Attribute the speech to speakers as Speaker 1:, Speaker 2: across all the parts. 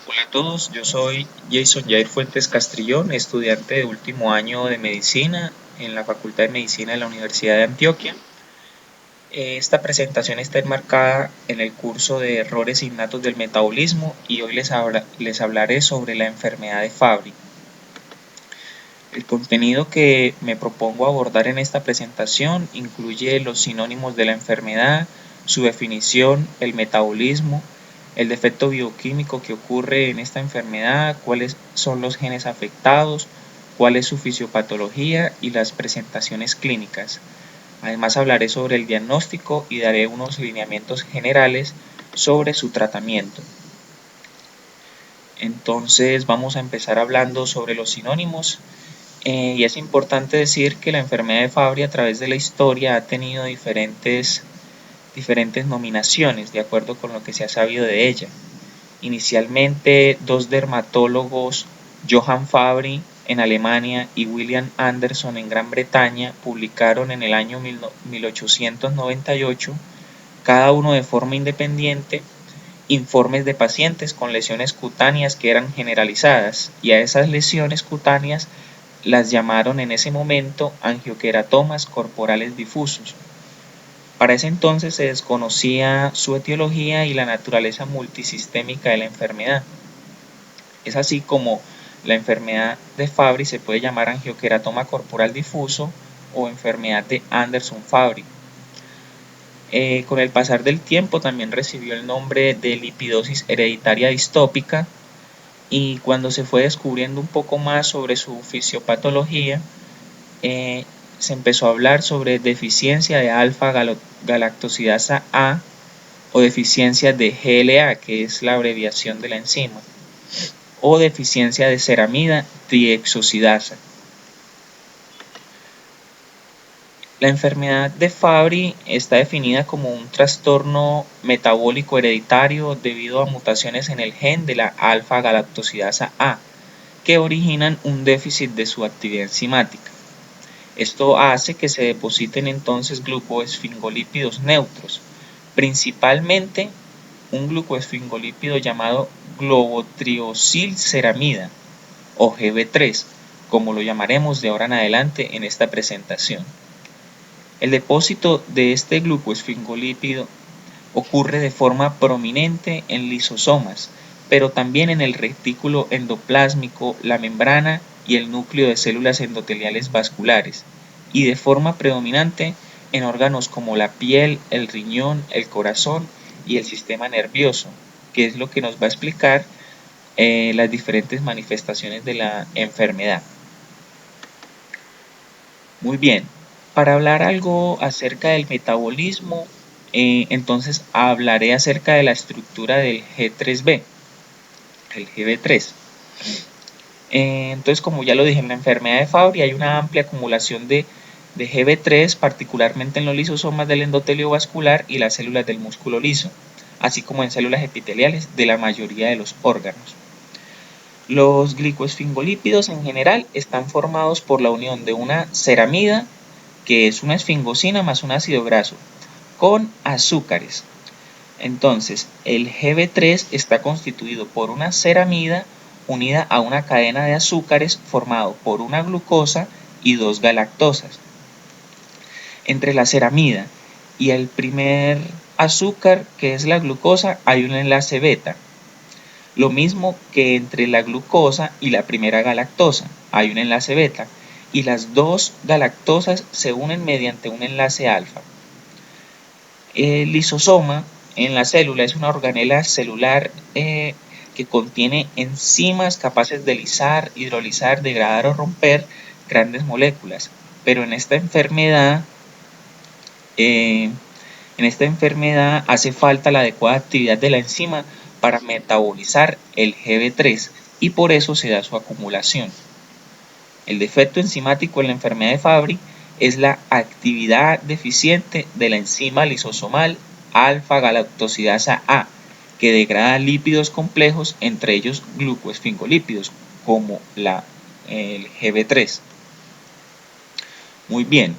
Speaker 1: Hola a todos, yo soy Jason Jair Fuentes Castrillón, estudiante de último año de medicina en la Facultad de Medicina de la Universidad de Antioquia. Esta presentación está enmarcada en el curso de Errores innatos del metabolismo y hoy les hablaré sobre la enfermedad de Fabry. El contenido que me propongo abordar en esta presentación incluye los sinónimos de la enfermedad, su definición, el metabolismo, el defecto bioquímico que ocurre en esta enfermedad, cuáles son los genes afectados, cuál es su fisiopatología y las presentaciones clínicas. Además hablaré sobre el diagnóstico y daré unos lineamientos generales sobre su tratamiento. Entonces vamos a empezar hablando sobre los sinónimos. Y es importante decir que la enfermedad de Fabry a través de la historia ha tenido diferentes nominaciones de acuerdo con lo que se ha sabido de ella. Inicialmente, dos dermatólogos, Johann Fabry en Alemania y William Anderson en Gran Bretaña, publicaron en el año 1898, cada uno de forma independiente, informes de pacientes con lesiones cutáneas que eran generalizadas, y a esas lesiones cutáneas las llamaron en ese momento angioqueratomas corporales difusos. Para ese entonces se desconocía su etiología y la naturaleza multisistémica de la enfermedad. Es así como la enfermedad de Fabry se puede llamar angioqueratoma corporal difuso o enfermedad de Anderson-Fabry. Con el pasar del tiempo también recibió el nombre de lipidosis hereditaria distópica, y cuando se fue descubriendo un poco más sobre su fisiopatología, se empezó a hablar sobre deficiencia de alfa-galactosidasa A o deficiencia de GLA, que es la abreviación de la enzima, o deficiencia de ceramida triexosidasa. La enfermedad de Fabry está definida como un trastorno metabólico hereditario debido a mutaciones en el gen de la alfa-galactosidasa A, que originan un déficit de su actividad enzimática. Esto hace que se depositen entonces glucoesfingolípidos neutros, principalmente un glucoesfingolípido llamado globotriosilceramida o GB3, como lo llamaremos de ahora en adelante en esta presentación. El depósito de este glucoesfingolípido ocurre de forma prominente en lisosomas, pero también en el retículo endoplásmico, la membrana y el núcleo de células endoteliales vasculares, y de forma predominante en órganos como la piel, el riñón, el corazón y el sistema nervioso, que es lo que nos va a explicar las diferentes manifestaciones de la enfermedad. Muy bien, para hablar algo acerca del metabolismo, entonces hablaré acerca de la estructura del G3B, el GB3. Entonces, como ya lo dije, en la enfermedad de Fabry hay una amplia acumulación de GB3, particularmente en los lisosomas del endotelio vascular y las células del músculo liso, así como en células epiteliales de la mayoría de los órganos. Los glicoesfingolípidos en general están formados por la unión de una ceramida, que es una esfingosina más un ácido graso, con azúcares. Entonces, el GB3 está constituido por una ceramida unida a una cadena de azúcares formado por una glucosa y dos galactosas. Entre la ceramida y el primer azúcar, que es la glucosa, hay un enlace beta. Lo mismo que entre la glucosa y la primera galactosa, hay un enlace beta, y las dos galactosas se unen mediante un enlace alfa. El lisosoma en la célula es una organela celular que contiene enzimas capaces de lisar, hidrolizar, degradar o romper grandes moléculas, pero en esta enfermedad hace falta la adecuada actividad de la enzima para metabolizar el GB3 y por eso se da su acumulación. El defecto enzimático en la enfermedad de Fabry es la actividad deficiente de la enzima lisosomal alfa-galactosidasa A, que degrada lípidos complejos, entre ellos glucoesfingolípidos, como el GB3. Muy bien.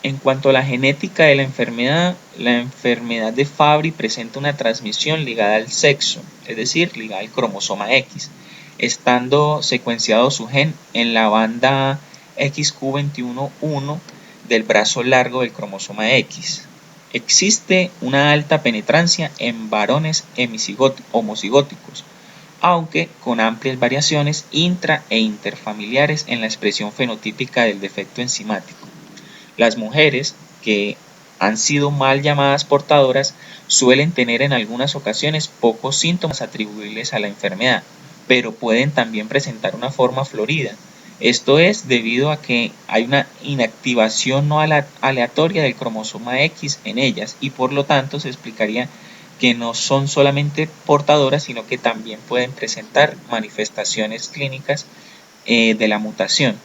Speaker 1: En cuanto a la genética de la enfermedad de Fabry presenta una transmisión ligada al sexo, es decir, ligada al cromosoma X, estando secuenciado su gen en la banda XQ21.1 del brazo largo del cromosoma X. Existe una alta penetrancia en varones homocigóticos, aunque con amplias variaciones intra e interfamiliares en la expresión fenotípica del defecto enzimático. Las mujeres que han sido mal llamadas portadoras suelen tener en algunas ocasiones pocos síntomas atribuibles a la enfermedad, pero pueden también presentar una forma florida. Esto es debido a que hay una inactivación no aleatoria del cromosoma X en ellas y por lo tanto se explicaría que no son solamente portadoras, sino que también pueden presentar manifestaciones clínicas de la mutación.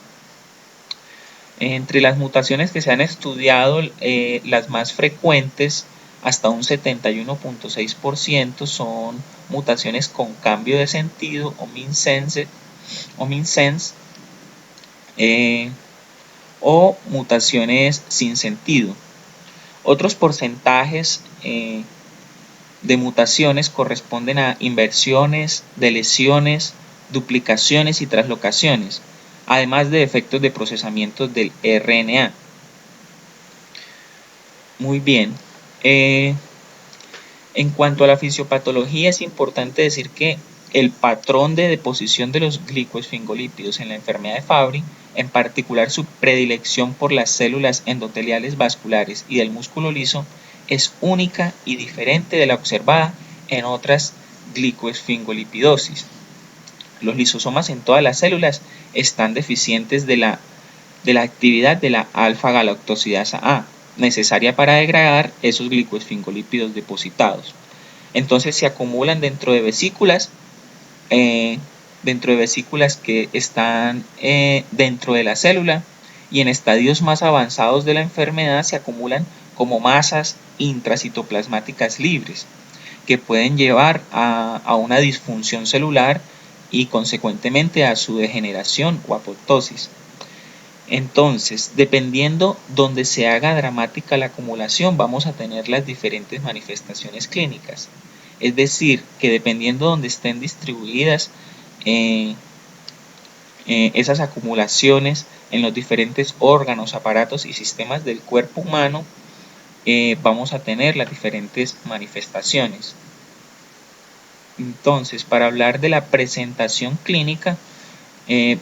Speaker 1: Entre las mutaciones que se han estudiado, las más frecuentes, hasta un 71.6%, son mutaciones con cambio de sentido o missense, o mutaciones sin sentido. Otros porcentajes de mutaciones corresponden a inversiones, deleciones, duplicaciones y translocaciones, además de efectos de procesamiento del RNA. Muy bien. En cuanto a la fisiopatología, es importante decir que el patrón de deposición de los glicoesfingolípidos en la enfermedad de Fabry, en particular su predilección por las células endoteliales vasculares y del músculo liso, es única y diferente de la observada en otras glicoesfingolipidosis. Los lisosomas en todas las células están deficientes de la actividad de la alfa-galactosidasa A, necesaria para degradar esos glicoesfingolípidos depositados. Entonces se acumulan dentro de vesículas que están dentro de la célula, y en estadios más avanzados de la enfermedad se acumulan como masas intracitoplasmáticas libres, que pueden llevar a una disfunción celular y consecuentemente a su degeneración o apoptosis. Entonces, dependiendo donde se haga dramática la acumulación, vamos a tener las diferentes manifestaciones clínicas. Es decir, que dependiendo donde estén distribuidas esas acumulaciones en los diferentes órganos, aparatos y sistemas del cuerpo humano, vamos a tener las diferentes manifestaciones. Entonces, para hablar de la presentación clínica,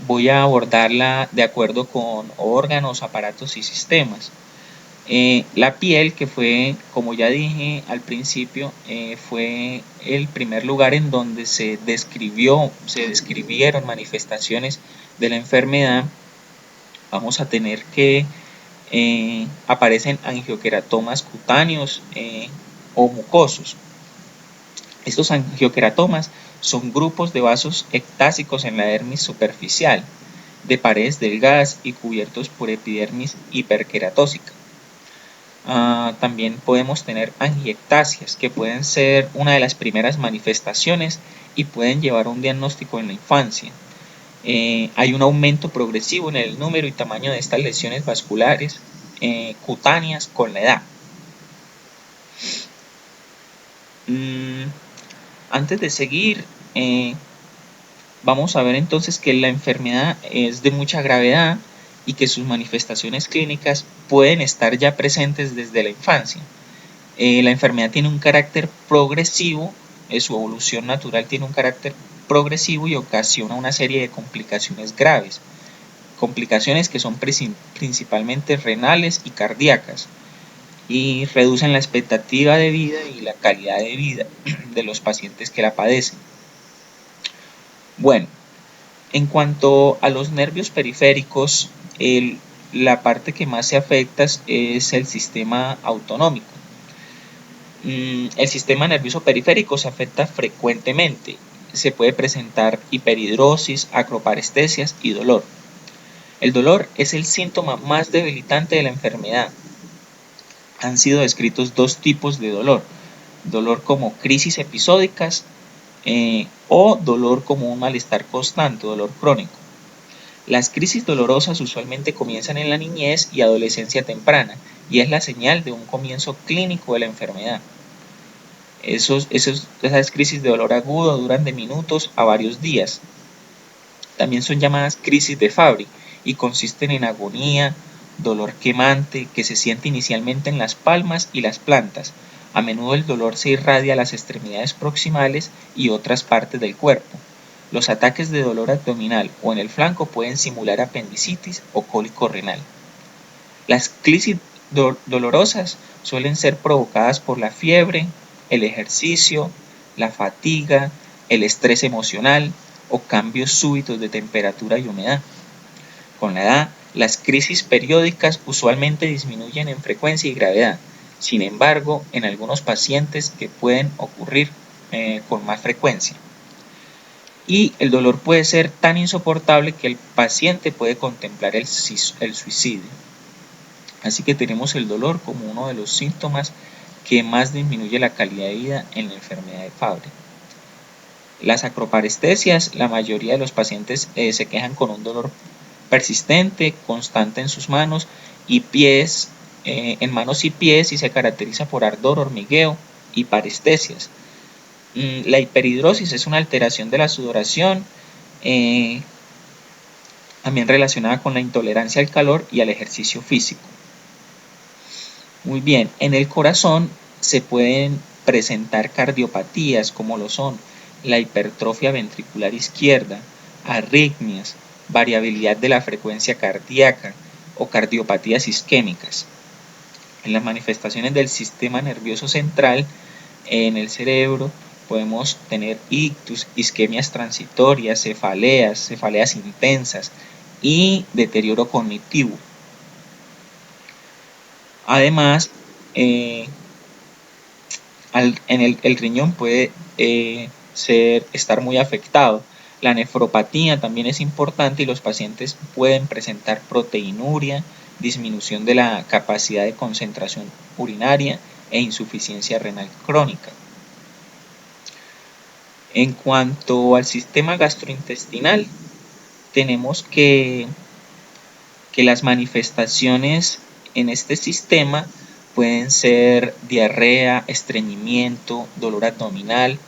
Speaker 1: voy a abordarla de acuerdo con órganos, aparatos y sistemas. La piel, que fue, como ya dije al principio, fue el primer lugar en donde se describieron manifestaciones de la enfermedad. Vamos a tener que aparecen angioqueratomas cutáneos o mucosos. Estos angioqueratomas son grupos de vasos ectásicos en la dermis superficial, de paredes delgadas y cubiertos por epidermis hiperqueratósica. También podemos tener angiectasias, que pueden ser una de las primeras manifestaciones y pueden llevar a un diagnóstico en la infancia. Hay un aumento progresivo en el número y tamaño de estas lesiones vasculares cutáneas con la edad. Antes de seguir, vamos a ver entonces que la enfermedad es de mucha gravedad y que sus manifestaciones clínicas pueden estar ya presentes desde la infancia. La enfermedad tiene un carácter progresivo, su evolución natural tiene un carácter progresivo y ocasiona una serie de complicaciones graves. Complicaciones que son principalmente renales y cardíacas, y reducen la expectativa de vida y la calidad de vida de los pacientes que la padecen. Bueno, en cuanto a los nervios periféricos, la parte que más se afecta es el sistema autonómico. El sistema nervioso periférico se afecta frecuentemente. Se puede presentar hiperhidrosis, acroparestesias y dolor. El dolor es el síntoma más debilitante de la enfermedad. Han sido descritos dos tipos de dolor: dolor como crisis episódicas o dolor como un malestar constante, dolor crónico. Las crisis dolorosas usualmente comienzan en la niñez y adolescencia temprana y es la señal de un comienzo clínico de la enfermedad. Esas crisis de dolor agudo duran de minutos a varios días. También son llamadas crisis de Fabry y consisten en agonía, dolor quemante que se siente inicialmente en las palmas y las plantas. A menudo el dolor se irradia a las extremidades proximales y otras partes del cuerpo. Los ataques de dolor abdominal o en el flanco pueden simular apendicitis o cólico renal. Las crisis dolorosas suelen ser provocadas por la fiebre, el ejercicio, la fatiga, el estrés emocional o cambios súbitos de temperatura y humedad. Con la edad, las crisis periódicas usualmente disminuyen en frecuencia y gravedad. Sin embargo, en algunos pacientes que pueden ocurrir con más frecuencia. Y el dolor puede ser tan insoportable que el paciente puede contemplar el suicidio. Así que tenemos el dolor como uno de los síntomas que más disminuye la calidad de vida en la enfermedad de Fabry. Las acroparestesias, la mayoría de los pacientes se quejan con un dolor persistente, constante en sus manos y pies, en manos y pies, y se caracteriza por ardor, hormigueo y parestesias. La hiperhidrosis es una alteración de la sudoración, también relacionada con la intolerancia al calor y al ejercicio físico. Muy bien, en el corazón se pueden presentar cardiopatías como lo son la hipertrofia ventricular izquierda, arritmias, variabilidad de la frecuencia cardíaca o cardiopatías isquémicas. En las manifestaciones del sistema nervioso central, en el cerebro, podemos tener ictus, isquemias transitorias, cefaleas intensas y deterioro cognitivo. Además, el riñón puede estar muy afectado. La nefropatía también es importante y los pacientes pueden presentar proteinuria, disminución de la capacidad de concentración urinaria e insuficiencia renal crónica. En cuanto al sistema gastrointestinal, tenemos que las manifestaciones en este sistema pueden ser diarrea, estreñimiento, dolor abdominal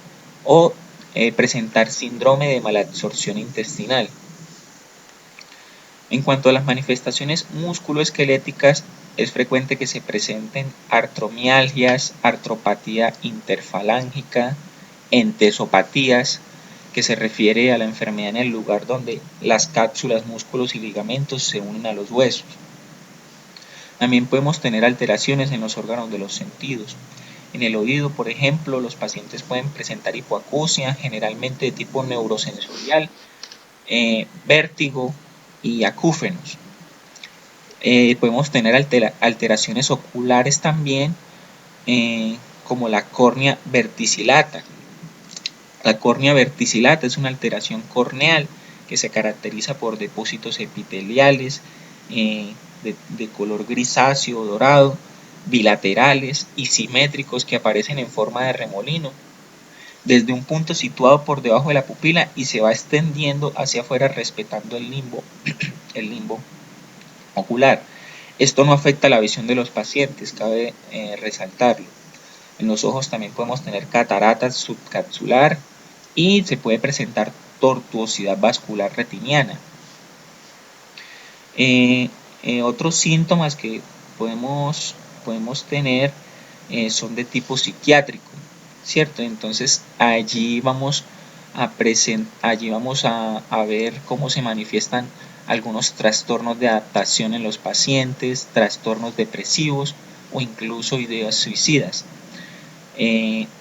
Speaker 1: o presentar síndrome de malabsorción intestinal. En cuanto a las manifestaciones musculoesqueléticas, es frecuente que se presenten artromialgias, artropatía interfalángica, entesopatías, que se refiere a la enfermedad en el lugar donde las cápsulas, músculos y ligamentos se unen a los huesos. También podemos tener alteraciones en los órganos de los sentidos. En el oído, por ejemplo, los pacientes pueden presentar hipoacusia, generalmente de tipo neurosensorial, vértigo y acúfenos. Podemos tener alteraciones oculares también, como la córnea verticillata. La córnea verticillata es una alteración corneal que se caracteriza por depósitos epiteliales de color grisáceo o dorado, bilaterales y simétricos que aparecen en forma de remolino desde un punto situado por debajo de la pupila y se va extendiendo hacia afuera respetando el limbo ocular. Esto no afecta la visión de los pacientes, cabe resaltarlo. En los ojos también podemos tener cataratas subcapsular y se puede presentar tortuosidad vascular retiniana. Otros síntomas que podemos tener son de tipo psiquiátrico, ¿cierto? Entonces allí vamos a ver cómo se manifiestan algunos trastornos de adaptación en los pacientes, trastornos depresivos o incluso ideas suicidas.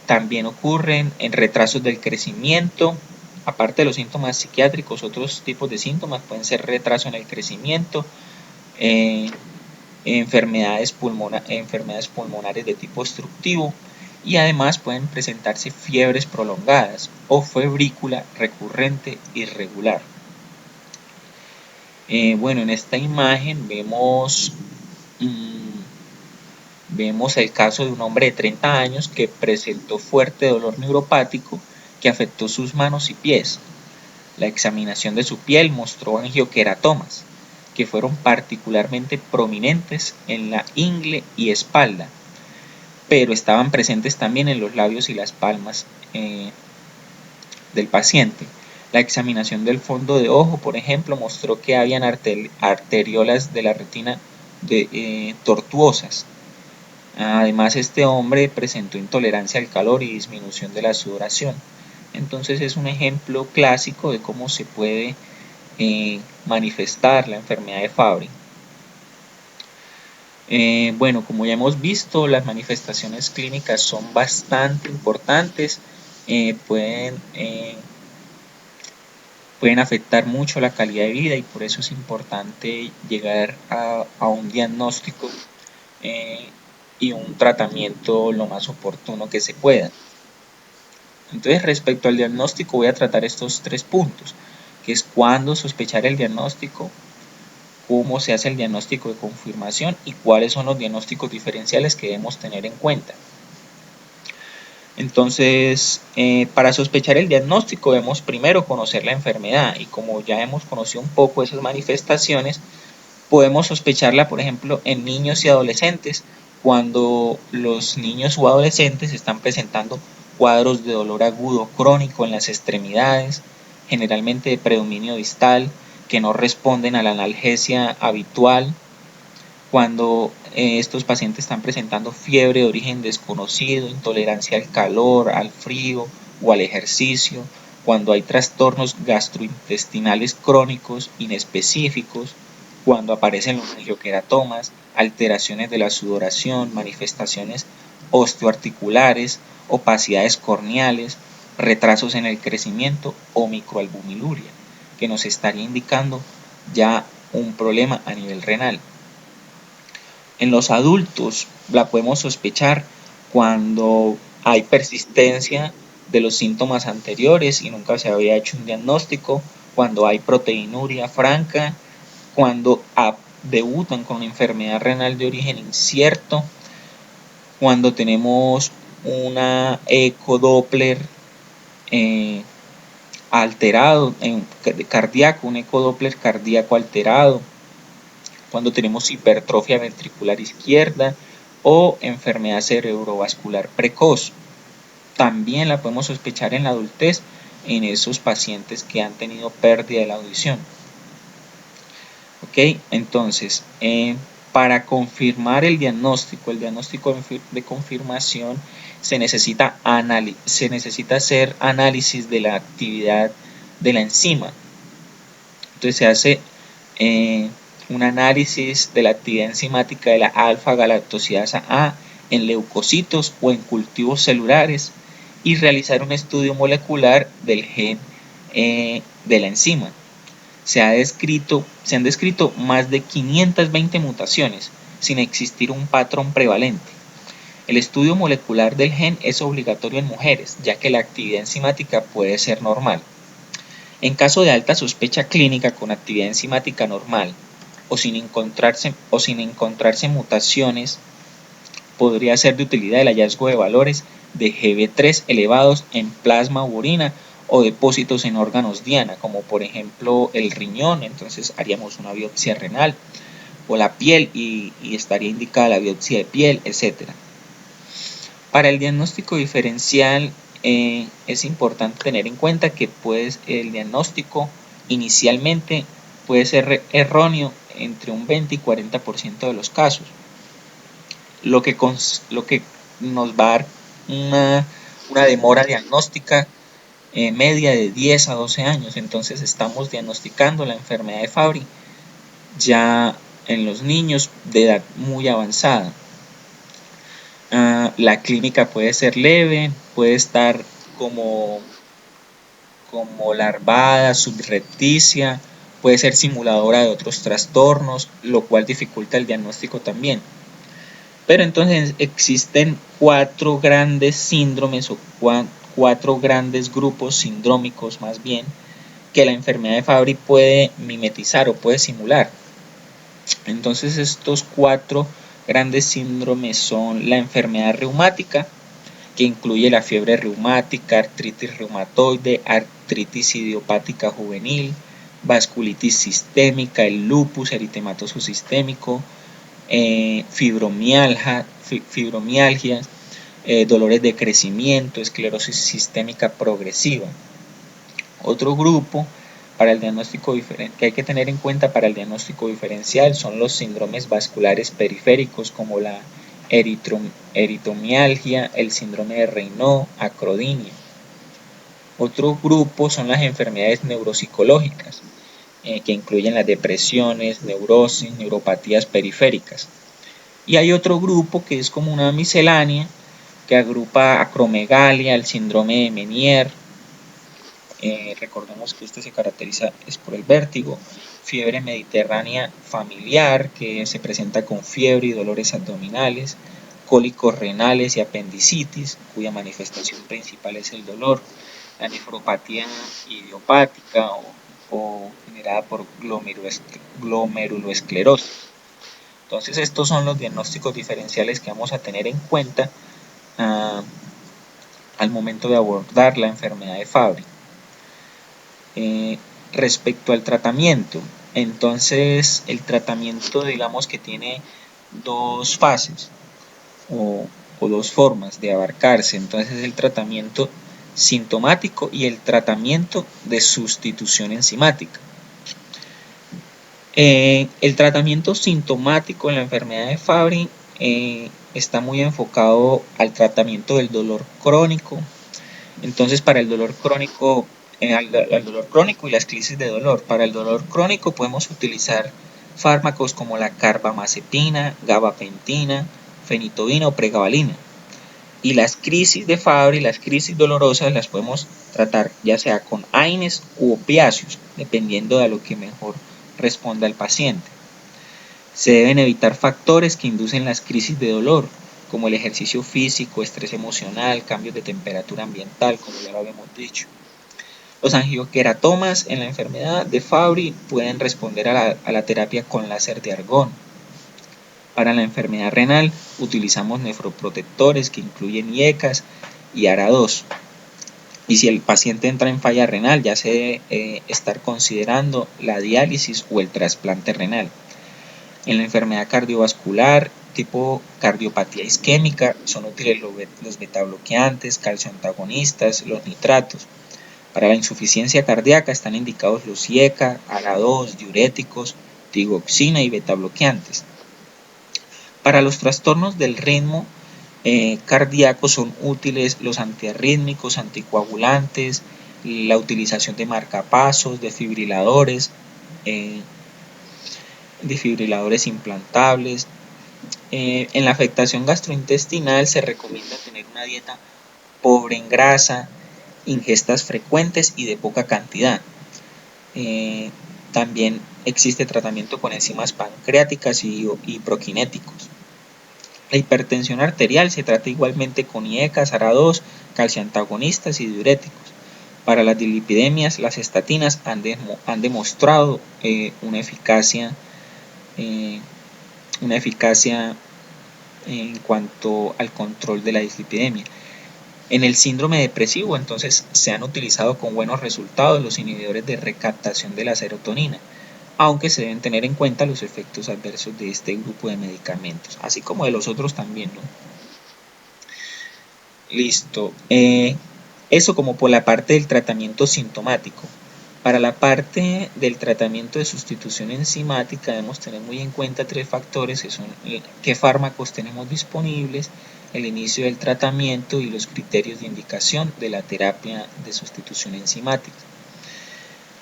Speaker 1: También ocurren en retrasos del crecimiento. Aparte de los síntomas psiquiátricos, otros tipos de síntomas pueden ser retraso en el crecimiento, enfermedades pulmonares de tipo obstructivo y además pueden presentarse fiebres prolongadas o febrícula recurrente irregular. Bueno, en esta imagen vemos el caso de un hombre de 30 años que presentó fuerte dolor neuropático que afectó sus manos y pies. La examinación de su piel mostró angioqueratomas, que fueron particularmente prominentes en la ingle y espalda, pero estaban presentes también en los labios y las palmas del paciente. La examinación del fondo de ojo, por ejemplo, mostró que habían arteriolas de la retina tortuosas. Además, este hombre presentó intolerancia al calor y disminución de la sudoración. Entonces es un ejemplo clásico de cómo se puede manifestar la enfermedad de Fabry. Bueno, como ya hemos visto, las manifestaciones clínicas son bastante importantes, pueden afectar mucho la calidad de vida y por eso es importante llegar a un diagnóstico y un tratamiento lo más oportuno que se pueda. Entonces, respecto al diagnóstico, voy a tratar estos 3 puntos, que es cuándo sospechar el diagnóstico, cómo se hace el diagnóstico de confirmación y cuáles son los diagnósticos diferenciales que debemos tener en cuenta. Entonces, para sospechar el diagnóstico debemos primero conocer la enfermedad y como ya hemos conocido un poco esas manifestaciones, podemos sospecharla, por ejemplo, en niños y adolescentes, cuando los niños o adolescentes están presentando cuadros de dolor agudo crónico en las extremidades, generalmente de predominio distal, que no responden a la analgesia habitual, cuando estos pacientes están presentando fiebre de origen desconocido, intolerancia al calor, al frío o al ejercicio, cuando hay trastornos gastrointestinales crónicos inespecíficos, cuando aparecen los angioqueratomas, alteraciones de la sudoración, manifestaciones osteoarticulares, opacidades corneales, retrasos en el crecimiento o microalbuminuria, que nos estaría indicando ya un problema a nivel renal. En los adultos la podemos sospechar cuando hay persistencia de los síntomas anteriores y nunca se había hecho un diagnóstico, cuando hay proteinuria franca, cuando debutan con una enfermedad renal de origen incierto, cuando tenemos una ecodoppler alterado, cardíaco, un ecodoppler cardíaco alterado, cuando tenemos hipertrofia ventricular izquierda o enfermedad cerebrovascular precoz. También la podemos sospechar en la adultez en esos pacientes que han tenido pérdida de la audición. Ok, entonces, para confirmar el diagnóstico de confirmación, se necesita hacer análisis de la actividad de la enzima. Entonces se hace un análisis de la actividad enzimática de la alfa-galactosidasa A en leucocitos o en cultivos celulares y realizar un estudio molecular del gen de la enzima. Se han descrito más de 520 mutaciones sin existir un patrón prevalente. El estudio molecular del gen es obligatorio en mujeres, ya que la actividad enzimática puede ser normal. En caso de alta sospecha clínica con actividad enzimática normal o sin encontrarse mutaciones, podría ser de utilidad el hallazgo de valores de Gb3 elevados en plasma u orina o depósitos en órganos diana, como por ejemplo el riñón. Entonces haríamos una biopsia renal, o la piel y estaría indicada la biopsia de piel, etc. Para el diagnóstico diferencial es importante tener en cuenta que el diagnóstico inicialmente puede ser erróneo entre un 20 y 40% de los casos, lo que nos va a dar una demora diagnóstica media de 10 a 12 años. Entonces estamos diagnosticando la enfermedad de Fabry ya en los niños de edad muy avanzada. La clínica puede ser leve, puede estar como larvada, subrepticia, puede ser simuladora de otros trastornos, lo cual dificulta el diagnóstico también. Pero entonces existen 4 grandes síndromes o 4 grandes grupos sindrómicos más bien que la enfermedad de Fabry puede mimetizar o puede simular. Entonces estos 4 grandes síndromes son la enfermedad reumática, que incluye la fiebre reumática, artritis reumatoide, artritis idiopática juvenil, vasculitis sistémica, el lupus eritematoso sistémico, fibromialgia, dolores de crecimiento, esclerosis sistémica progresiva. Otro grupo para el diagnóstico que hay que tener en cuenta para el diagnóstico diferencial son los síndromes vasculares periféricos como la eritromialgia, el síndrome de Raynaud, acrodinia. Otro grupo son las enfermedades neuropsicológicas, que incluyen las depresiones, neurosis, neuropatías periféricas. Y hay otro grupo que es como una miscelánea que agrupa acromegalia, el síndrome de Meniere. Recordemos que este se caracteriza por el vértigo, fiebre mediterránea familiar que se presenta con fiebre y dolores abdominales, cólicos renales y apendicitis, cuya manifestación principal es el dolor, la nefropatía idiopática o generada por glomerulosclerosis. Entonces estos son los diagnósticos diferenciales que vamos a tener en cuenta al momento de abordar la enfermedad de Fabry. Respecto al tratamiento, entonces el tratamiento digamos que tiene dos fases o dos formas de abarcarse. Entonces el tratamiento sintomático y el tratamiento de sustitución enzimática. El tratamiento sintomático en la enfermedad de Fabry está muy enfocado al tratamiento del dolor crónico. Entonces para el dolor crónico al dolor crónico y las crisis de dolor. Para el dolor crónico podemos utilizar fármacos como la carbamazepina, gabapentina, fenitoína o pregabalina. Y las crisis de Fabry, las crisis dolorosas, las podemos tratar ya sea con AINES u opiáceos, dependiendo de a lo que mejor responda el paciente. Se deben evitar factores que inducen las crisis de dolor, como el ejercicio físico, estrés emocional, cambios de temperatura ambiental, como ya lo habíamos dicho. Los angioqueratomas en la enfermedad de Fabry pueden responder a la terapia con láser de argón. Para la enfermedad renal utilizamos nefroprotectores que incluyen IECAS y ARA2. Y si el paciente entra en falla renal, ya se debe estar considerando la diálisis o el trasplante renal. En la enfermedad cardiovascular tipo cardiopatía isquémica son útiles los betabloqueantes, calcio antagonistas, los nitratos. Para la insuficiencia cardíaca están indicados los IECA, ARA2, diuréticos, digoxina y betabloqueantes. Para los trastornos del ritmo cardíaco son útiles los antiarrítmicos, anticoagulantes, la utilización de marcapasos, desfibriladores implantables. En la afectación gastrointestinal se recomienda tener una dieta pobre en grasa, ingestas frecuentes y de poca cantidad. También existe tratamiento con enzimas pancreáticas y proquinéticos. La hipertensión arterial se trata igualmente con IECAS, ARA2, calcioantagonistas y diuréticos. Para las dislipidemias, las estatinas han demostrado una eficacia en cuanto al control de la dislipidemia. En el síndrome depresivo, entonces, se han utilizado con buenos resultados los inhibidores de recaptación de la serotonina, aunque se deben tener en cuenta los efectos adversos de este grupo de medicamentos, así como de los otros también, ¿no? Listo. Eso como por la parte del tratamiento sintomático. Para la parte del tratamiento de sustitución enzimática debemos tener muy en cuenta tres factores que son qué fármacos tenemos disponibles, el inicio del tratamiento y los criterios de indicación de la terapia de sustitución enzimática.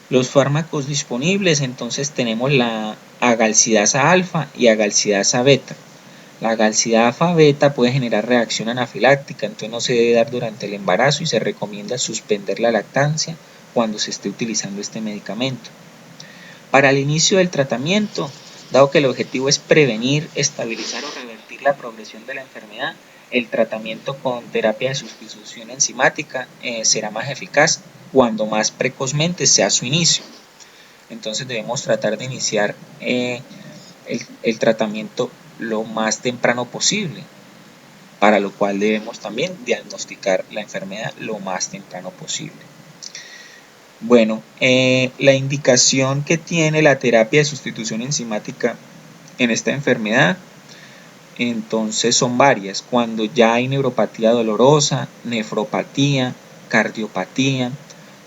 Speaker 1: Los fármacos disponibles, entonces tenemos la agalsidasa alfa y agalsidasa beta. La agalsidasa beta puede generar reacción anafiláctica, entonces no se debe dar durante el embarazo y se recomienda suspender la lactancia cuando se esté utilizando este medicamento. Para el inicio del tratamiento, dado que el objetivo es prevenir, estabilizar o revertir la progresión de la enfermedad, el tratamiento con terapia de sustitución enzimática será más eficaz cuando más precozmente sea su inicio. Entonces debemos tratar de iniciar el tratamiento lo más temprano posible. para lo cual debemos también diagnosticar la enfermedad lo más temprano posible. Bueno, la indicación que tiene la terapia de sustitución enzimática en esta enfermedad, entonces son varias. Cuando ya hay neuropatía dolorosa, nefropatía, cardiopatía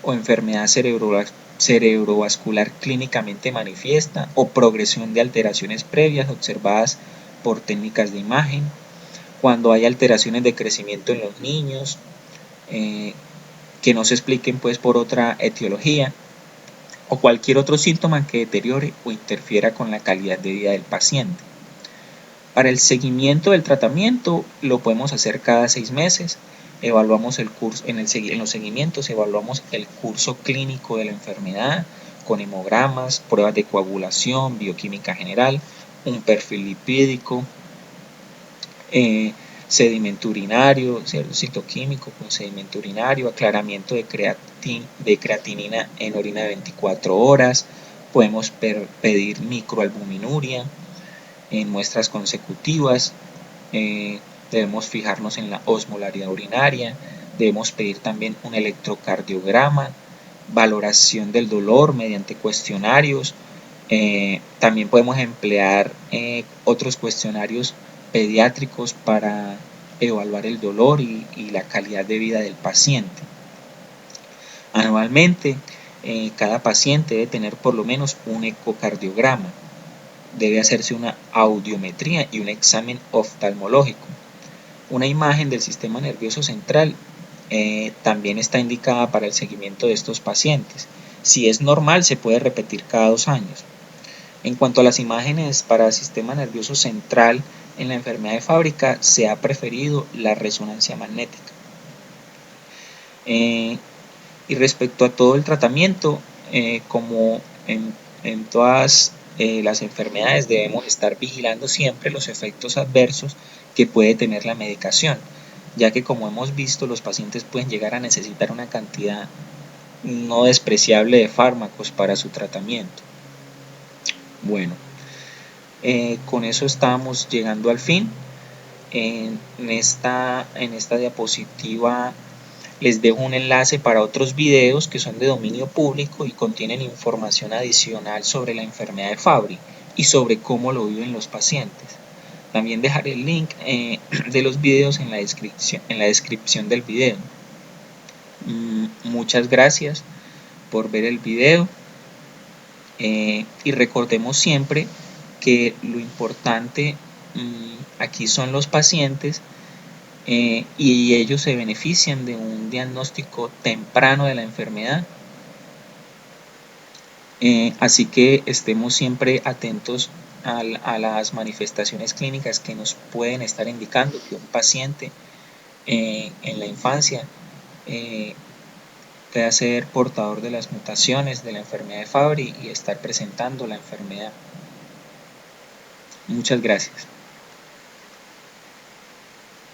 Speaker 1: o enfermedad cerebrovascular clínicamente manifiesta o progresión de alteraciones previas observadas por técnicas de imagen, cuando hay alteraciones de crecimiento en los niños, que no se expliquen pues por otra etiología, o cualquier otro síntoma que deteriore o interfiera con la calidad de vida del paciente. Para el seguimiento del tratamiento lo podemos hacer cada 6 meses. Evaluamos el curso, en los seguimientos evaluamos el curso clínico de la enfermedad con hemogramas, pruebas de coagulación, bioquímica general, un perfil lipídico, sedimento urinario, citoquímico con sedimento urinario, aclaramiento de creatinina en orina de 24 horas, podemos pedir microalbuminuria en muestras consecutivas, debemos fijarnos en la osmolaridad urinaria, debemos pedir también un electrocardiograma, valoración del dolor mediante cuestionarios, también podemos emplear otros cuestionarios pediátricos para evaluar el dolor y la calidad de vida del paciente. Anualmente, cada paciente debe tener por lo menos un ecocardiograma, debe hacerse una audiometría y un examen oftalmológico. Una imagen del sistema nervioso central también está indicada para el seguimiento de estos pacientes. Si es normal, se puede repetir cada 2 años. En cuanto a las imágenes para el sistema nervioso central en la enfermedad de Fábrica, se ha preferido la resonancia magnética. Y respecto a todo el tratamiento, como en todas las enfermedades, debemos estar vigilando siempre los efectos adversos que puede tener la medicación, ya que como hemos visto, los pacientes pueden llegar a necesitar una cantidad no despreciable de fármacos para su tratamiento. Bueno, con eso estamos llegando al fin. En esta diapositiva les dejo un enlace para otros videos que son de dominio público y contienen información adicional sobre la enfermedad de Fabry y sobre cómo lo viven los pacientes. También dejaré el link de los videos en la descripción del video. Muchas gracias por ver el video, y recordemos siempre que lo importante aquí son los pacientes, y ellos se benefician de un diagnóstico temprano de la enfermedad. Así que estemos siempre atentos a las manifestaciones clínicas que nos pueden estar indicando que un paciente en la infancia pueda ser portador de las mutaciones de la enfermedad de Fabry y estar presentando la enfermedad. Muchas gracias.